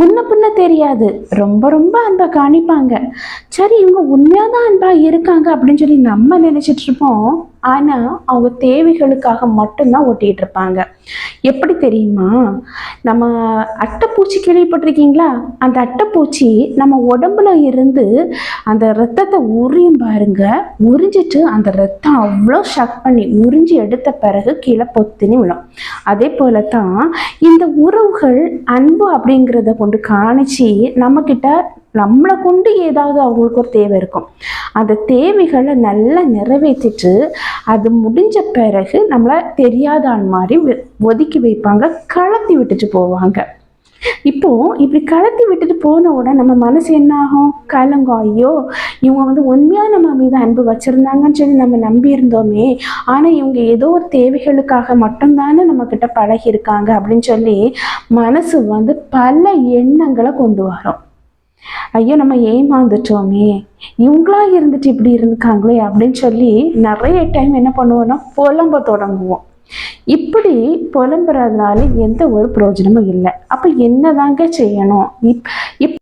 முன்ன பின்ன தெரியாது, ரொம்ப ரொம்ப அன்பை காணிப்பாங்க. சரி, இவங்க உண்மையாதான் அன்பா இருக்காங்க அப்படின்னு சொல்லி நம்ம நினைச்சிட்டு இருப்போம். ஆனா அவங்க தேவைகளுக்காக மட்டும்தான் ஓட்டிட்டு இருப்பாங்க. எப்படி தெரியுமா? நம்ம அட்டைப்பூச்சி கேள்விப்பட்டிருக்கீங்களா? அந்த அட்டைப்பூச்சி நம்ம உடம்புல இருந்து அந்த ரத்தத்தை உரியும் பாருங்க. உறிஞ்சிட்டு அந்த ரத்தம் அவ்வளோ ஷக் பண்ணி உறிஞ்சி எடுத்த பிறகு கீழே பொத்துன்னு விழும். அதே போல தான் இந்த உறவுகள் அன்பு அப்படிங்கிறத கொண்டு காணிச்சு நம்மக்கிட்ட நம்மளை கொண்டு ஏதாவது அவங்களுக்கு ஒரு தேவை இருக்கும். அந்த தேவைகளை நல்லா நிறைவேற்றிட்டு அது முடிஞ்ச பிறகு நம்மளை தெரியாத ஆள் மாதிரி ஒதுக்கி வைப்பாங்க, கலத்தி விட்டுட்டு போவாங்க. இப்போ இப்படி கலத்தி விட்டுட்டு போன உடனே நம்ம மனசு என்ன ஆகும்? கலங்கம். ஐயோ, இவங்க உண்மையா நம்ம மீது அன்பு வச்சிருந்தாங்கன்னு சொல்லி நம்ம நம்பி இருந்தோமே, ஆனா இவங்க ஏதோ ஒரு தேவைகளுக்காக மட்டும்தானே நம்ம கிட்ட பழகி இருக்காங்க அப்படின்னு சொல்லி மனசு பல எண்ணங்களை கொண்டு வரும். ஐயோ, நம்ம ஏமாந்துட்டோமே, இவங்களா இருந்துட்டு இப்படி இருக்காங்களே அப்படின்னு சொல்லி நிறைய டைம் என்ன பண்ணுவோம்னா புலம்ப தொடங்குவோம். இப்படி புலம்புறதுனால எந்த ஒரு பிரயோஜனமும் இல்லை. அப்ப என்னதாங்க செய்யணும்?